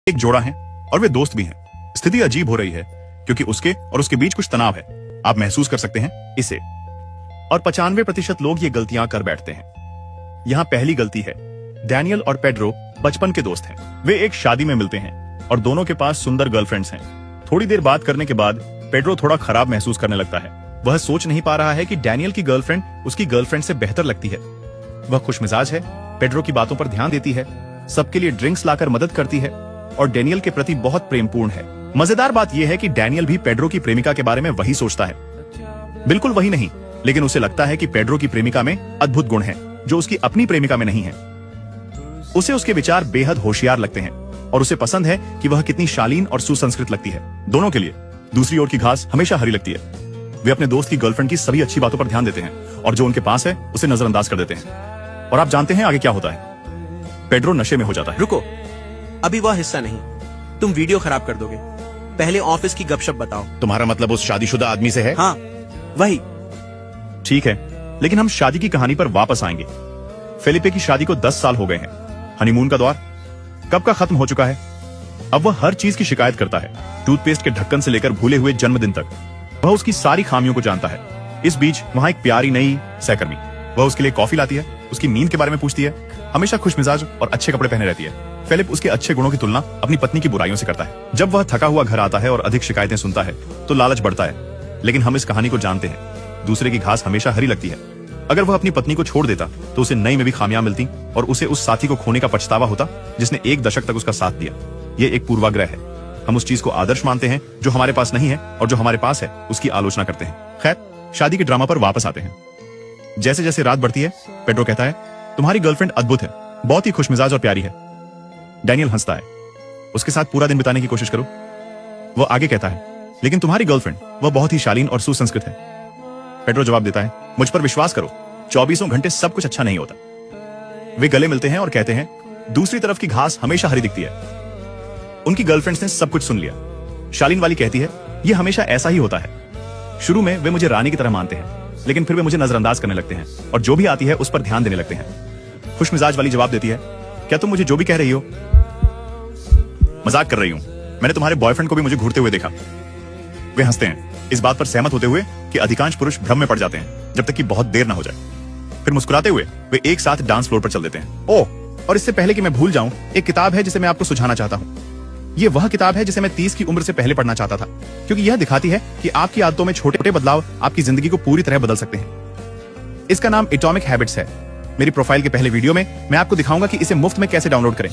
एक जोड़ा है और वे दोस्त भी हैं। स्थिति अजीब हो रही है क्योंकि उसके और उसके बीच कुछ तनाव है। आप महसूस कर सकते हैं इसे। और 95% लोग ये गलतियां कर बैठते हैं। यहाँ पहली गलती है, डैनियल और पेड्रो बचपन के दोस्त हैं। वे एक शादी में मिलते हैं और दोनों के पास सुंदर गर्लफ्रेंड्स हैं। थोड़ी देर बात करने के बाद पेड्रो थोड़ा खराब महसूस करने लगता है। वह सोच नहीं पा रहा है कि डैनियल की गर्लफ्रेंड उसकी गर्लफ्रेंड से बेहतर लगती है। वह खुशमिजाज है, पेड्रो की बातों पर ध्यान देती है, सबके लिए ड्रिंक्स लाकर मदद करती है और डैनियल के प्रति बहुत प्रेमपूर्ण है। मजेदार बात यह है कि डैनियल भी पेड्रो की प्रेमिका के बारे में वही सोचता है। बिल्कुल वही नहीं, लेकिन उसे लगता है कि पेड्रो की प्रेमिका में अद्भुत गुण हैं जो उसकी अपनी प्रेमिका में नहीं है। उसे उसके विचार बेहद होशियार लगते हैं और उसे पसंद है कि वह कितनी शालीन और सुसंस्कृत लगती है। दोनों के लिए दूसरी ओर की घास हमेशा हरी लगती है। वे अपने दोस्त की गर्लफ्रेंड की सभी अच्छी बातों पर ध्यान देते हैं और जो उनके पास है उसे नजरअंदाज कर देते हैं। और आप जानते हैं आगे क्या होता है? पेड्रो नशे में हो जाता है। रुको, अभी वह हिस्सा नहीं, तुम वीडियो खराब कर दोगे। पहले ऑफिस की गपशप बताओ। तुम्हारा मतलब उस शादीशुदा आदमी से है? हाँ, वही। ठीक है, लेकिन हम शादी की कहानी पर वापस आएंगे। फेलिपे की शादी को 10 साल हो गए हैं। हनीमून का दौर कब का खत्म हो चुका है। अब वह हर चीज की शिकायत करता है, टूथपेस्ट के ढक्कन से लेकर भूले हुए जन्मदिन तक। वह उसकी सारी खामियों को जानता है। इस बीच वहां एक प्यारी नई सहकर्मी, वह उसके लिए कॉफी लाती है, उसकी नींद के बारे में पूछती है, हमेशा खुशमिजाज और अच्छे कपड़े पहने रहती है। फिलिप उसके अच्छे गुणों की तुलना अपनी पत्नी की बुराइयों से करता है। जब वह थका हुआ घर आता है और अधिक शिकायतें सुनता है तो लालच बढ़ता है। लेकिन हम इस कहानी को जानते हैं, दूसरे की घास हमेशा हरी लगती है। अगर वह अपनी पत्नी को छोड़ देता तो उसे नई में भी खामियां मिलती और उसे उस साथी को खोने का पछतावा होता जिसने 1 दशक तक उसका साथ दिया। ये एक पूर्वाग्रह है। हम उस चीज को आदर्श मानते हैं जो हमारे पास नहीं है और जो हमारे पास है उसकी आलोचना करते हैं। खैर, शादी के ड्रामा पर वापस आते हैं। जैसे जैसे रात बढ़ती है, पेड्रो कहता है, तुम्हारी गर्लफ्रेंड अद्भुत है, बहुत ही खुशमिजाज और प्यारी है। डैनियल हंसता है, उसके साथ पूरा दिन बिताने की कोशिश करो। वह आगे कहता है, लेकिन तुम्हारी गर्लफ्रेंड वह बहुत ही शालीन और सुसंस्कृत है। पेड्रो जवाब देता है, मुझ पर विश्वास करो, 24 घंटे सब कुछ अच्छा नहीं होता। वे गले मिलते हैं और कहते हैं, दूसरी तरफ की घास हमेशा हरी दिखती है। उनकी गर्लफ्रेंड्स ने सब कुछ सुन लिया। शालीन वाली कहती है, यह हमेशा ऐसा ही होता है। शुरू में वे मुझे रानी की तरह मानते हैं, लेकिन फिर वे मुझे नजरअंदाज करने लगते हैं और जो भी आती है उस पर ध्यान देने लगते हैं। खुशमिजाज वाली जवाब देती है, क्या तुम मुझे जो भी कह रही हो? मजाक कर रही हूं, मैंने तुम्हारे बॉयफ्रेंड को भी मुझे घूरते हुए देखा। वे हंसते हैं, इस बात पर सहमत होते हुए कि अधिकांश पुरुष भ्रम में पड़ जाते हैं जब तक कि बहुत देर ना हो जाए। फिर मुस्कुराते हुए वे एक साथ डांस फ्लोर पर चल देते हैं। ओह, और इससे पहले कि मैं भूल जाऊं, एक किताब है जिसे मैं आपको सुझाना चाहता हूं। ये वह किताब है जिसे मैं 30 की उम्र से पहले पढ़ना चाहता था, क्योंकि यह दिखाती है कि आपकी आदतों में छोटे छोटे बदलाव आपकी जिंदगी को पूरी तरह बदल सकते हैं। इसका नाम एटॉमिक हैबिट्स है। मेरी प्रोफाइल के पहले वीडियो में मैं आपको दिखाऊंगा कि इसे मुफ्त में कैसे डाउनलोड करें।